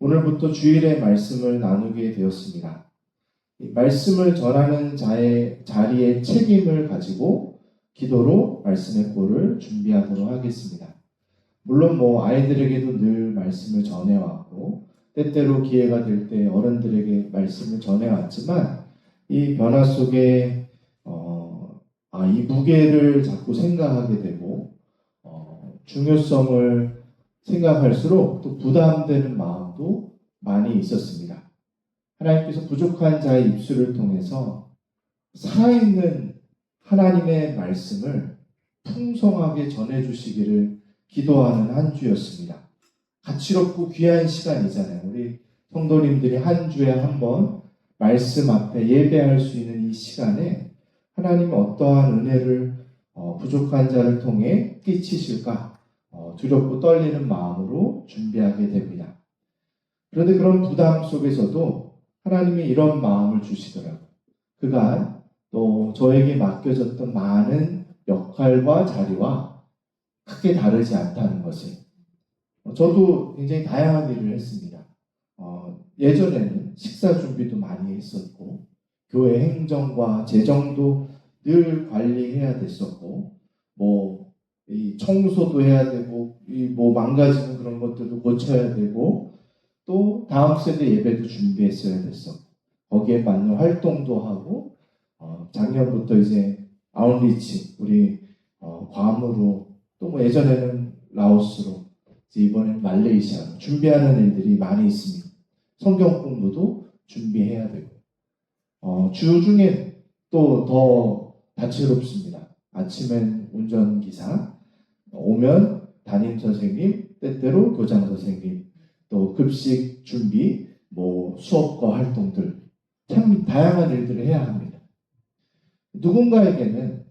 오늘부터 주일의 말씀을 나누게 되었습니다. 이 말씀을 전하는 자리의 책임을 가지고 기도로 말씀의 꼴을 준비하도록 하겠습니다. 물론 아이들에게도 늘 말씀을 전해왔고 때때로 기회가 될 때 어른들에게 말씀을 전해왔지만 이 변화 속에 이 무게를 자꾸 생각하게 되고 중요성을 생각할수록 또 부담되는 마음도 많이 있었습니다. 하나님께서 부족한 자의 입술을 통해서 살아있는 하나님의 말씀을 풍성하게 전해주시기를 기도하는 한 주였습니다. 가치롭고 귀한 시간이잖아요. 우리 성도님들이 한 주에 한 번 말씀 앞에 예배할 수 있는 이 시간에 하나님은 어떠한 은혜를 부족한 자를 통해 끼치실까 두렵고 떨리는 마음으로 준비하게 됩니다. 그런데 그런 부담 속에서도 하나님이 이런 마음을 주시더라고요. 그간 또 저에게 맡겨졌던 많은 역할과 자리와 크게 다르지 않다는 것을 저도 굉장히 다양한 일을 했습니다. 예전에는 식사 준비도 많이 했었고 교회 행정과 재정도 늘 관리해야 됐었고 이 청소도 해야 되고 망가지는 그런 것들도 고쳐야 되고 또 다음 세대 예배도 준비했어야 됐었고 거기에 맞는 활동도 하고 작년부터 이제 아웃리치 우리 괌으로 또 예전에는 라오스로 이번엔 말레이시아로 준비하는 일들이 많이 있습니다. 성경 공부도 준비해야 되고 주 중에 또 더 다채롭습니다. 아침엔 운전기사, 오면 담임 선생님, 때때로 교장 선생님, 또 급식 준비, 수업과 활동들 참 다양한 일들을 해야 합니다. 누군가에게는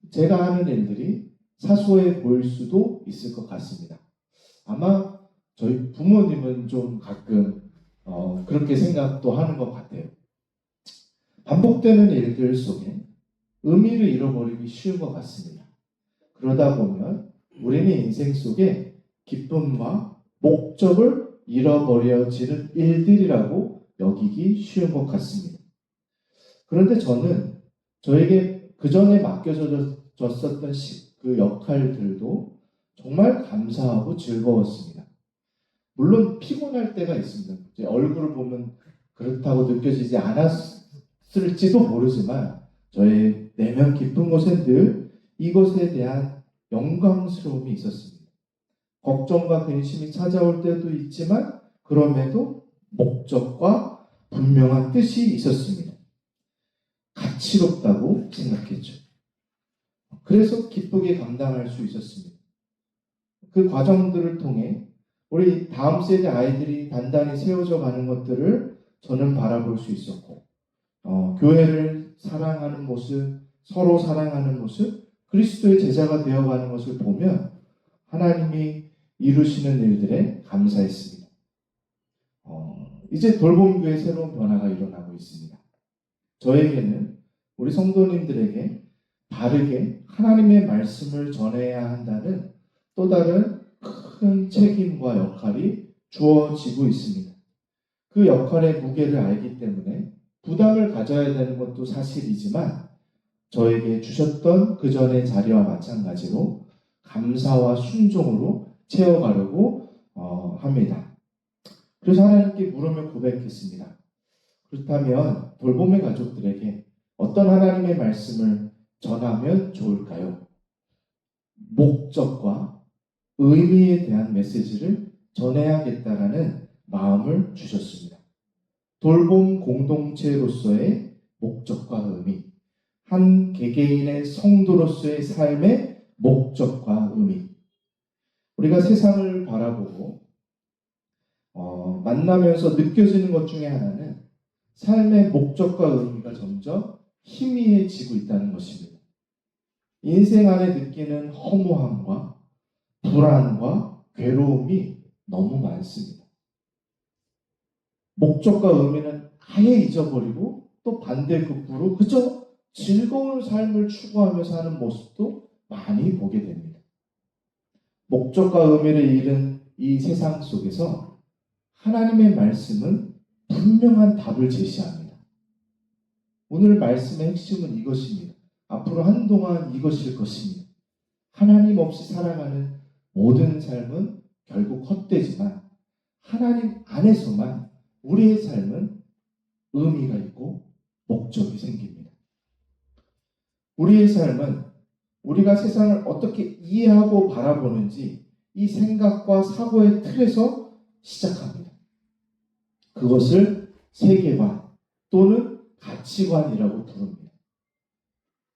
제가 하는 일들이 사소해 보일 수도 있을 것 같습니다. 아마 저희 부모님은 좀 가끔 그렇게 생각도 하는 것 같아요. 반복되는 일들 속에 의미를 잃어버리기 쉬운 것 같습니다. 그러다 보면 우리는 인생 속에 기쁨과 목적을 잃어버려지는 일들이라고 여기기 쉬운 것 같습니다. 그런데 저는 저에게 그 전에 맡겨졌었던 그 역할들도 정말 감사하고 즐거웠습니다. 물론 피곤할 때가 있습니다. 제 얼굴을 보면 그렇다고 느껴지지 않았을지도 모르지만 저의 내면 깊은 곳엔 늘 이것에 대한 영광스러움이 있었습니다. 걱정과 근심이 찾아올 때도 있지만 그럼에도 목적과 분명한 뜻이 있었습니다. 가치롭다고 생각했죠. 그래서 기쁘게 감당할 수 있었습니다. 그 과정들을 통해 우리 다음 세대 아이들이 단단히 세워져 가는 것들을 저는 바라볼 수 있었고 교회를 사랑하는 모습, 서로 사랑하는 모습, 그리스도의 제자가 되어가는 것을 보면 하나님이 이루시는 일들에 감사했습니다. 이제 돌봄교회 새로운 변화가 일어나고 있습니다. 저에게는 우리 성도님들에게 다르게 하나님의 말씀을 전해야 한다는 또 다른 큰 책임과 역할이 주어지고 있습니다. 그 역할의 무게를 알기 때문에 부담을 가져야 되는 것도 사실이지만 저에게 주셨던 그 전의 자리와 마찬가지로 감사와 순종으로 채워가려고 합니다. 그래서 하나님께 물으며 고백했습니다. 그렇다면 돌봄의 가족들에게 어떤 하나님의 말씀을 전하면 좋을까요? 목적과 의미에 대한 메시지를 전해야겠다라는 마음을 주셨습니다. 돌봄 공동체로서의 목적과 의미, 한 개개인의 성도로서의 삶의 목적과 의미. 우리가 세상을 바라보고 만나면서 느껴지는 것 중에 하나는 삶의 목적과 의미가 점점 희미해지고 있다는 것입니다. 인생 안에 느끼는 허무함과 불안과 괴로움이 너무 많습니다. 목적과 의미는 아예 잊어버리고 또 반대급부로 그저 즐거운 삶을 추구하며 사는 모습도 많이 보게 됩니다. 목적과 의미를 잃은 이 세상 속에서 하나님의 말씀은 분명한 답을 제시합니다. 오늘 말씀의 핵심은 이것입니다. 앞으로 한동안 이것일 것입니다. 하나님 없이 살아가는 모든 삶은 결국 헛되지만 하나님 안에서만 우리의 삶은 의미가 있고 목적이 생깁니다. 우리의 삶은 우리가 세상을 어떻게 이해하고 바라보는지 이 생각과 사고의 틀에서 시작합니다. 그것을 세계관 또는 가치관이라고 부릅니다.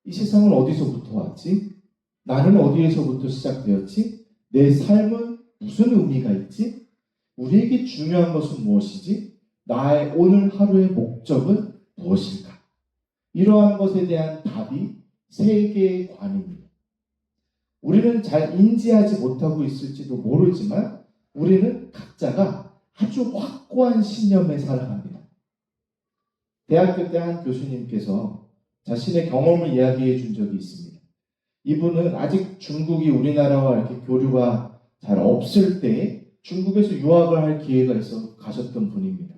이 세상은 어디서부터 왔지? 나는 어디에서부터 시작되었지? 내 삶은 무슨 의미가 있지? 우리에게 중요한 것은 무엇이지? 나의 오늘 하루의 목적은 무엇일까? 이러한 것에 대한 답이 세계관입니다. 우리는 잘 인지하지 못하고 있을지도 모르지만 우리는 각자가 아주 확고한 신념에 살아갑니다. 대학교 때 한 교수님께서 자신의 경험을 이야기해 준 적이 있습니다. 이분은 아직 중국이 우리나라와 이렇게 교류가 잘 없을 때 중국에서 유학을 할 기회가 있어 가셨던 분입니다.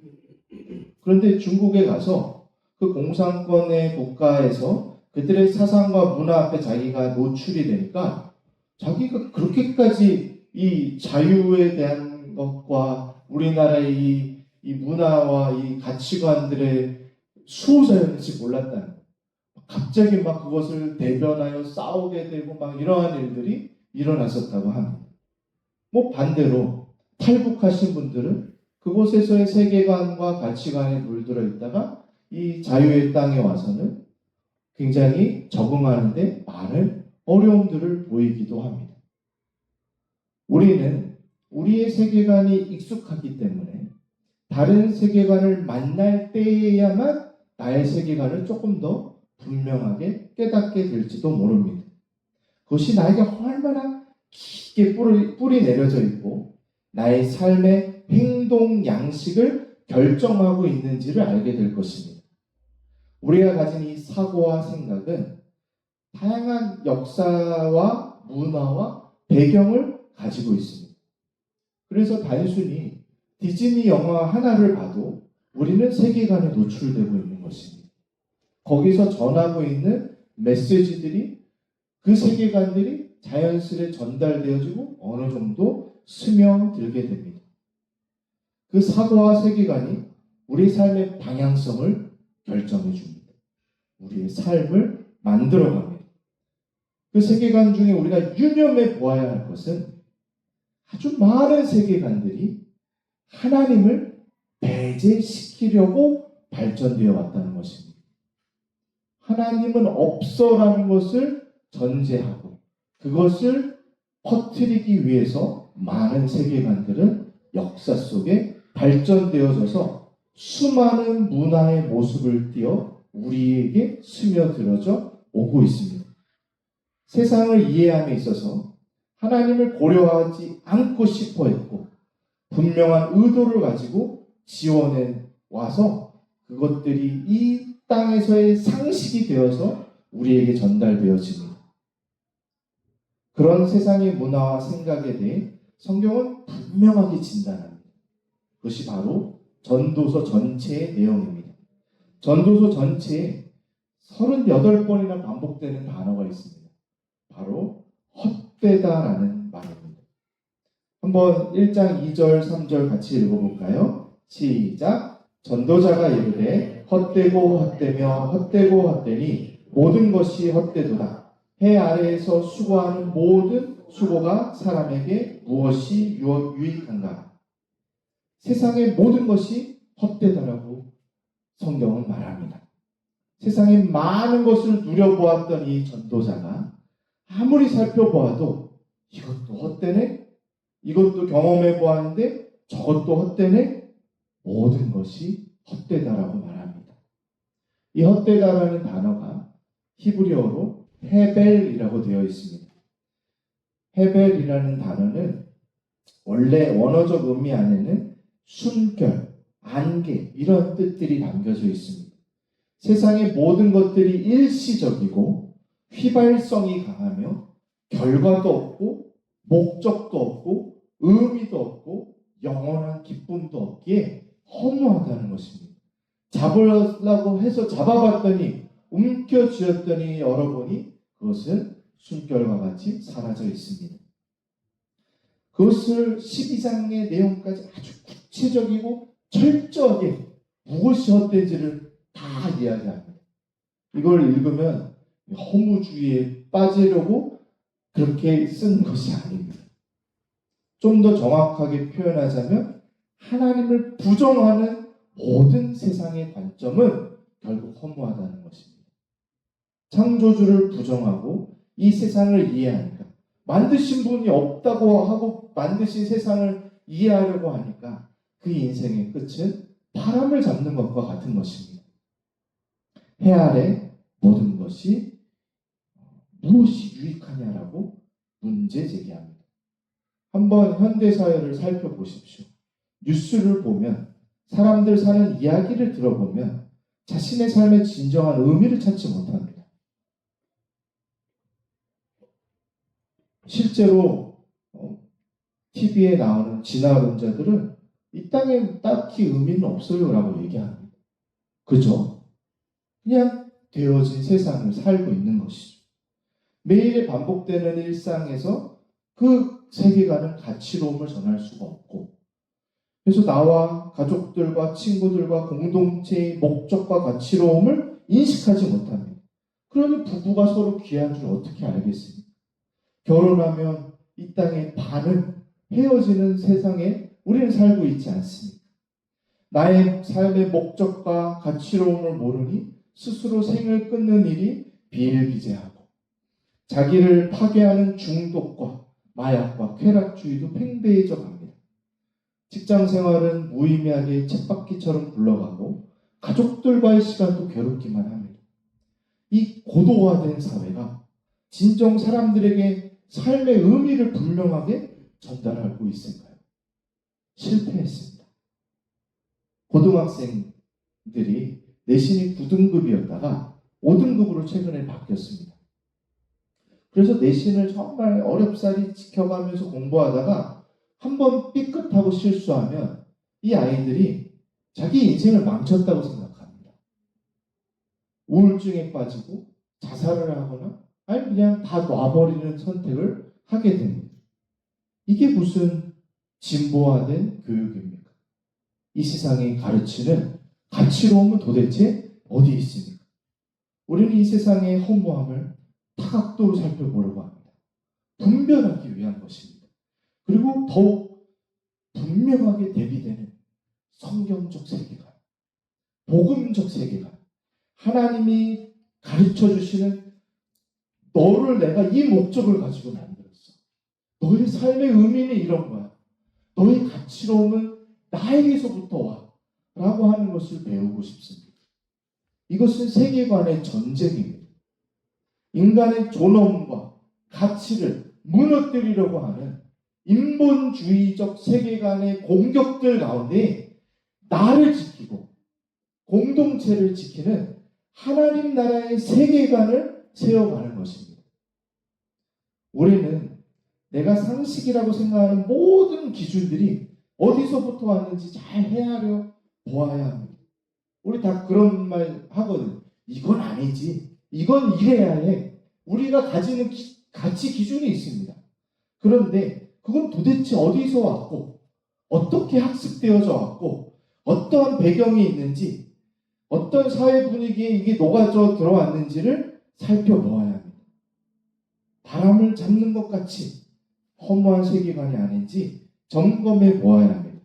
그런데 중국에 가서 그 공산권의 국가에서 그들의 사상과 문화 앞에 자기가 노출이 되니까 자기가 그렇게까지 이 자유에 대한 것과 우리나라의 이 문화와 이 가치관들의 수호자였는지 몰랐다는 거예요. 갑자기 막 그것을 대변하여 싸우게 되고 막 이러한 일들이 일어났었다고 합니다. 뭐 반대로 탈북하신 분들은 그곳에서의 세계관과 가치관에 물들어 있다가 이 자유의 땅에 와서는 굉장히 적응하는데 많은 어려움들을 보이기도 합니다. 우리는 우리의 세계관이 익숙하기 때문에 다른 세계관을 만날 때에야만 나의 세계관을 조금 더 분명하게 깨닫게 될지도 모릅니다. 그것이 나에게 얼마나 깊게 뿌리 내려져 있고 나의 삶의 행동 양식을 결정하고 있는지를 알게 될 것입니다. 우리가 가진 이 사고와 생각은 다양한 역사와 문화와 배경을 가지고 있습니다. 그래서 단순히 디즈니 영화 하나를 봐도 우리는 세계관에 노출되고 있는 것입니다. 거기서 전하고 있는 메시지들이 그 세계관들이 자연스레 전달되어지고 어느 정도 스며들게 됩니다. 그 사고와 세계관이 우리 삶의 방향성을 결정해 줍니다. 우리의 삶을 만들어갑니다. 그 세계관 중에 우리가 유념해 보아야 할 것은 아주 많은 세계관들이 하나님을 배제시키려고 발전되어 왔다는 것입니다. 하나님은 없어라는 것을 전제하고 그것을 퍼뜨리기 위해서 많은 세계관들은 역사 속에 발전되어져서 수많은 문화의 모습을 띄어 우리에게 스며들어져 오고 있습니다. 세상을 이해함에 있어서 하나님을 고려하지 않고 싶어 했고 분명한 의도를 가지고 지원해 와서 그것들이 이 땅에서의 상식이 되어서 우리에게 전달되어집니다. 그런 세상의 문화와 생각에 대해 성경은 분명하게 진단합니다. 그것이 바로 전도서 전체의 내용입니다. 전도서 전체에 38번이나 반복되는 단어가 있습니다. 바로 헛되다라는 말입니다. 한번 1장 2절 3절 같이 읽어볼까요? 시작. 전도자가 이르되 헛되고 헛되며 헛되고 헛되니 모든 것이 헛되도다. 해 아래에서 수고하는 모든 수고가 사람에게 무엇이 유익한가? 세상의 모든 것이 헛되다라고 성경은 말합니다. 세상의 많은 것을 누려보았던 이 전도자가 아무리 살펴보아도 이것도 헛되네? 이것도 경험해 보았는데 저것도 헛되네? 모든 것이 헛되다라고 말합니다. 이 헛되다라는 단어가 히브리어로 헤벨이라고 되어 있습니다. 헤벨이라는 단어는 원래 원어적 의미 안에는 순결, 안개 이런 뜻들이 담겨져 있습니다. 세상의 모든 것들이 일시적이고 휘발성이 강하며 결과도 없고 목적도 없고 의미도 없고 영원한 기쁨도 없기에 허무하다는 것입니다. 잡으려고 해서 잡아봤더니 움켜쥐었더니 열어보니 그것은 숨결과 같이 사라져 있습니다. 그것을 12장의 내용까지 아주 구체적이고 철저하게 무엇이 헛된지를 다 이야기합니다. 이걸 읽으면 허무주의에 빠지려고 그렇게 쓴 것이 아닙니다. 좀 더 정확하게 표현하자면 하나님을 부정하는 모든 세상의 관점은 결국 허무하다는 것입니다. 창조주를 부정하고 이 세상을 이해하니까 만드신 분이 없다고 하고 만드신 세상을 이해하려고 하니까 그 인생의 끝은 바람을 잡는 것과 같은 것입니다. 해 아래 모든 것이 무엇이 유익하냐라고 문제 제기합니다. 한번 현대사회를 살펴보십시오. 뉴스를 보면 사람들 사는 이야기를 들어보면 자신의 삶의 진정한 의미를 찾지 못합니다. 실제로 TV에 나오는 진화론자들은 이 땅에 딱히 의미는 없어요 라고 얘기합니다. 그죠? 그냥 되어진 세상을 살고 있는 것이죠. 매일의 반복되는 일상에서 그 세계관은 가치로움을 전할 수가 없고, 그래서 나와 가족들과 친구들과 공동체의 목적과 가치로움을 인식하지 못합니다. 그러니 부부가 서로 귀한 줄 어떻게 알겠습니까? 결혼하면 이 땅의 반은 헤어지는 세상에 우리는 살고 있지 않습니까? 나의 삶의 목적과 가치로움을 모르니 스스로 생을 끊는 일이 비일비재하고 자기를 파괴하는 중독과 마약과 쾌락주의도 팽배해져 갑니다. 직장 생활은 무의미하게 쳇바퀴처럼 굴러가고 가족들과의 시간도 괴롭기만 합니다. 이 고도화된 사회가 진정 사람들에게 삶의 의미를 분명하게 전달하고 있을까요? 실패했습니다. 고등학생들이 내신이 9등급이었다가 5등급으로 최근에 바뀌었습니다. 그래서 내신을 정말 어렵사리 지켜가면서 공부하다가 한번 삐끗하고 실수하면 이 아이들이 자기 인생을 망쳤다고 생각합니다. 우울증에 빠지고 자살을 하거나 아니면 그냥 다 놔버리는 선택을 하게 됩니다. 이게 무슨 진보화된 교육입니까? 이 세상이 가르치는 가치로움은 도대체 어디 있습니까? 우리는 이 세상의 허무함을 다각도로 살펴보려고 합니다. 분별하기 위한 것입니다. 그리고 더욱 분명하게 대비되는 성경적 세계관, 복음적 세계관, 하나님이 가르쳐 주시는 너를 내가 이 목적을 가지고 만들었어. 너의 삶의 의미는 이런 거야. 너의 가치로움은 나에게서부터 와. 라고 하는 것을 배우고 싶습니다. 이것은 세계관의 전쟁입니다. 인간의 존엄과 가치를 무너뜨리려고 하는 인본주의적 세계관의 공격들 가운데 나를 지키고 공동체를 지키는 하나님 나라의 세계관을 세워가는 것입니다. 우리는 내가 상식이라고 생각하는 모든 기준들이 어디서부터 왔는지 잘 헤아려 보아야 합니다. 우리 다 그런 말 하거든. 이건 아니지. 이건 이래야 해. 우리가 가지는 가치 기준이 있습니다. 그런데 그건 도대체 어디서 왔고 어떻게 학습되어져 왔고 어떠한 배경이 있는지 어떤 사회 분위기에 이게 녹아져 들어왔는지를 살펴보아야 합니다. 바람을 잡는 것 같이 허무한 세계관이 아닌지 점검해 보아야 합니다.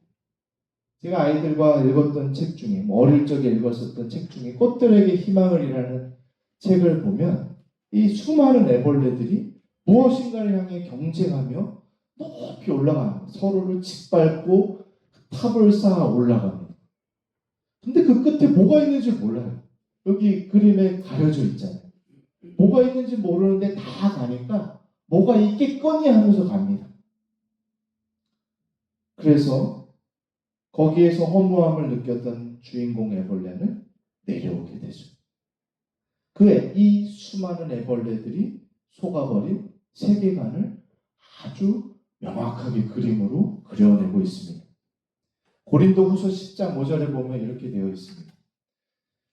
제가 아이들과 읽었던 책 중에 어릴 적에 읽었었던 책 중에 꽃들에게 희망을이라는 책을 보면 이 수많은 애벌레들이 무엇인가를 향해 경쟁하며 높이 올라갑니다. 서로를 짓밟고 탑을 쌓아 올라갑니다. 근데 그 끝에 뭐가 있는지 몰라요. 여기 그림에 가려져 있잖아요. 뭐가 있는지 모르는데 다 가니까 뭐가 있겠거니 하면서 갑니다. 그래서 거기에서 허무함을 느꼈던 주인공 애벌레는 내려오게 되죠. 이 수많은 애벌레들이 속아버린 세계관을 아주 명확하게 그림으로 그려내고 있습니다. 고린도후서 10장 5절에 보면 이렇게 되어 있습니다.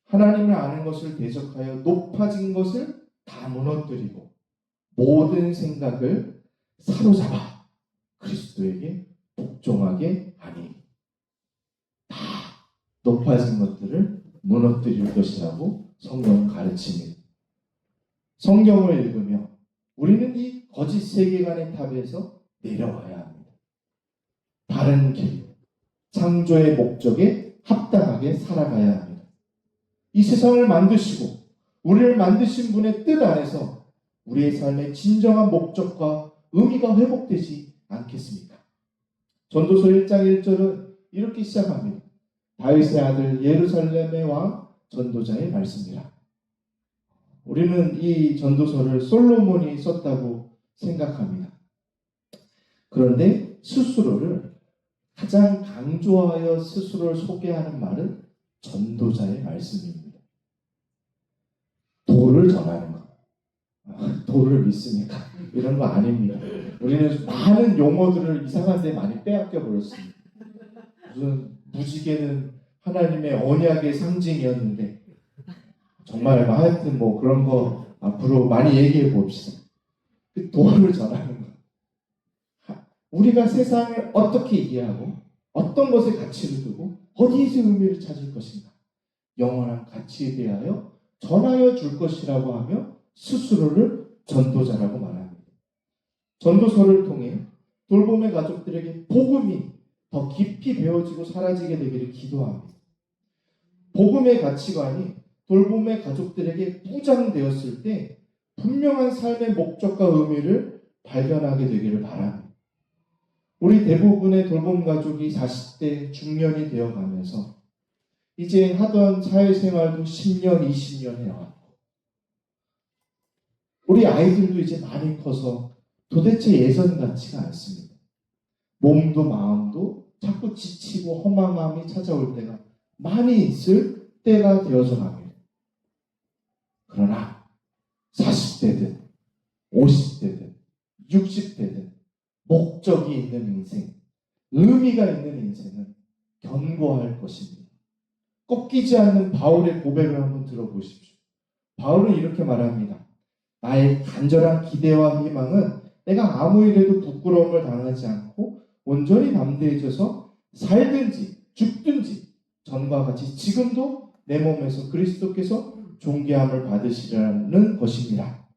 하나님을 아는 것을 대적하여 높아진 것을 다 무너뜨리고 모든 생각을 사로잡아 그리스도에게 복종하게 하니. 다 높아진 것들을 무너뜨릴 것이라고 성경은 가르칩니다. 성경을 읽으며 우리는 이 거짓 세계관의 탑에서 내려와야 합니다. 바른 길, 창조의 목적에 합당하게 살아가야 합니다. 이 세상을 만드시고 우리를 만드신 분의 뜻 안에서 우리의 삶의 진정한 목적과 의미가 회복되지 않겠습니까? 전도서 1장 1절은 이렇게 시작합니다. 다윗의 아들 예루살렘의 왕 전도자의 말씀이라. 우리는 이 전도서를 솔로몬이 썼다고 생각합니다. 그런데 스스로를 가장 강조하여 스스로를 소개하는 말은 전도자의 말씀입니다. 도를 전하는 것. 도를 믿습니까? 이런 거 아닙니다. 우리는 많은 용어들을 이상한 데 많이 빼앗겨 버렸습니다. 무슨 무지개는 하나님의 언약의 상징이었는데 정말 하여튼 뭐 그런 거 앞으로 많이 얘기해 봅시다. 그 도를 전하는 것. 우리가 세상을 어떻게 이해하고 어떤 것에 가치를 두고 어디에서 의미를 찾을 것인가. 영원한 가치에 대하여 전하여 줄 것이라고 하며 스스로를 전도자라고 말합니다. 전도서를 통해 돌봄의 가족들에게 복음이 더 깊이 배워지고 사라지게 되기를 기도합니다. 복음의 가치관이 돌봄의 가족들에게 부장되었을 때 분명한 삶의 목적과 의미를 발견하게 되기를 바랍니다. 우리 대부분의 돌봄 가족이 40대 중년이 되어가면서 이제 하던 사회생활도 10년, 20년 해왔고 우리 아이들도 이제 많이 커서 도대체 예전 같지가 않습니다. 몸도 마음도 자꾸 지치고 허망함이 찾아올 때가 많이 있을 때가 되어서 갑니다. 그러나 40대든 50대든 60대든 목적이 있는 인생, 의미가 있는 인생은 견고할 것입니다. 꺾이지 않는 바울의 고백을 한번 들어보십시오. 바울은 이렇게 말합니다. 나의 간절한 기대와 희망은 내가 아무 일에도 부끄러움을 당하지 않고 온전히 담대해져서 살든지 죽든지 전과 같이 지금도 내 몸에서 그리스도께서 존귀함을 받으시라는 것입니다.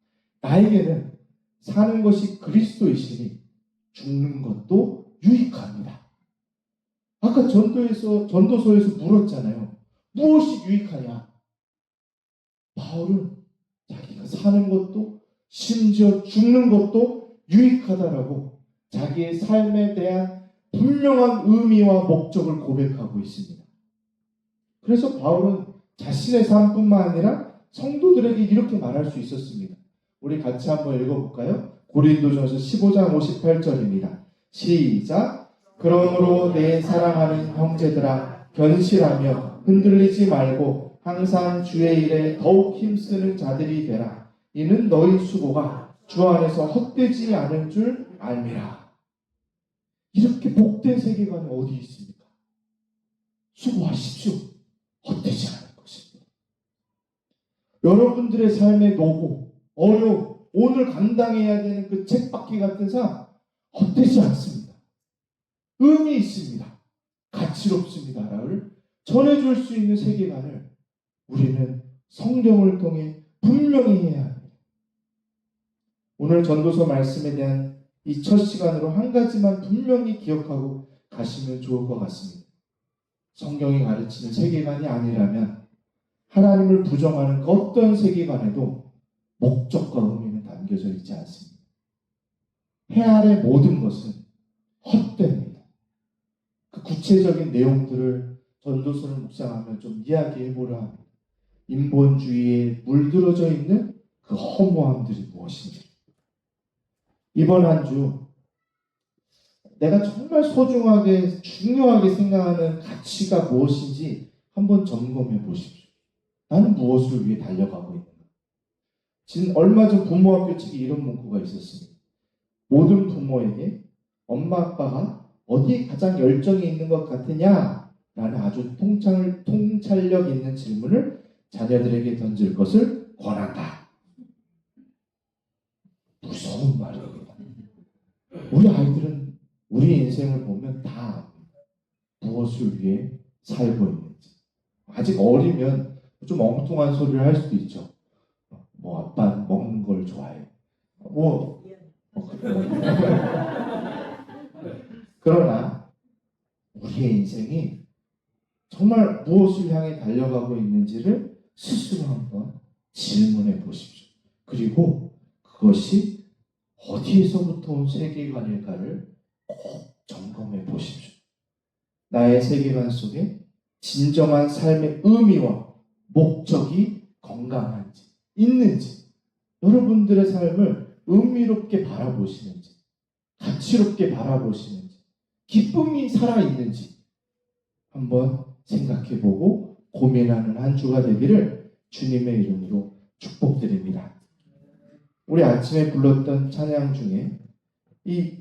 나에게는 사는 것이 그리스도이시니 죽는 것도 유익합니다. 아까 전도서에서 물었잖아요. 무엇이 유익하냐? 바울은 자기가 사는 것도 심지어 죽는 것도 유익하다라고 자기의 삶에 대한 분명한 의미와 목적을 고백하고 있습니다. 그래서 바울은 자신의 삶뿐만 아니라 성도들에게 이렇게 말할 수 있었습니다. 우리 같이 한번 읽어볼까요? 고린도전서 15장 58절입니다. 시작! 그러므로 내 사랑하는 형제들아 견실하며 흔들리지 말고 항상 주의 일에 더욱 힘쓰는 자들이 되라. 이는 너희 수고가 주 안에서 헛되지 않은 줄 알미라. 이렇게 복된 세계관이 어디 있습니까? 수고하십시오. 헛되지 않을 것입니다. 여러분들의 삶의 노고, 어려움, 오늘 감당해야 되는 그 쳇바퀴 같은 삶 헛되지 않습니다. 의미 있습니다. 가치롭습니다를 전해줄 수 있는 세계관을 우리는 성경을 통해 분명히 해야 합니다. 오늘 전도서 말씀에 대한 이 첫 시간으로 한 가지만 분명히 기억하고 가시면 좋을 것 같습니다. 성경이 가르치는 세계관이 아니라면 하나님을 부정하는 그 어떤 세계관에도 목적과 의미는 담겨져 있지 않습니다. 해 아래 모든 것은 헛됩니다. 그 구체적인 내용들을 전도서를 묵상하며 좀 이야기해보려 합니다. 인본주의에 물들어져 있는 그 허무함들이 무엇인지. 이번 한 주 내가 정말 소중하게 중요하게 생각하는 가치가 무엇인지 한번 점검해 보십시오. 나는 무엇을 위해 달려가고 있는가? 얼마 전 부모학교 측에 이런 문구가 있었습니다. 모든 부모에게 엄마 아빠가 어디에 가장 열정이 있는 것 같으냐? 라는 아주 통찰력 있는 질문을 자녀들에게 던질 것을 권한다. 무서운 말입니다. 우리 아이들은 우리 인생을 보면 다 무엇을 위해 살고 있는지. 아직 어리면 좀 엉뚱한 소리를 할 수도 있죠. 뭐 아빠 먹는 걸 좋아해. 그러나 우리의 인생이 정말 무엇을 향해 달려가고 있는지를 스스로 한번 질문해 보십시오. 그리고 그것이 어디에서부터 온 세계관일까를 꼭 점검해 보십시오. 나의 세계관 속에 진정한 삶의 의미와 목적이 건강한지, 있는지, 여러분들의 삶을 의미롭게 바라보시는지, 가치롭게 바라보시는지, 기쁨이 살아있는지 한번 생각해보고 고민하는 한 주가 되기를 주님의 이름으로 축복드립니다. 우리 아침에 불렀던 찬양 중에 이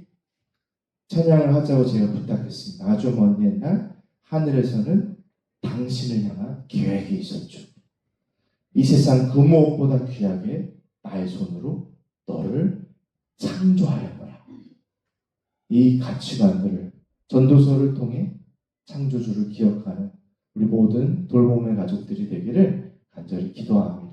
찬양을 하자고 제가 부탁했습니다. 아주 먼 옛날 하늘에서는 당신을 향한 계획이 있었죠. 이 세상 그 무엇보다 귀하게 나의 손으로 너를 창조하였노라. 이 가치관들을 전도서를 통해 창조주를 기억하는 우리 모든 돌봄의 가족들이 되기를 간절히 기도합니다.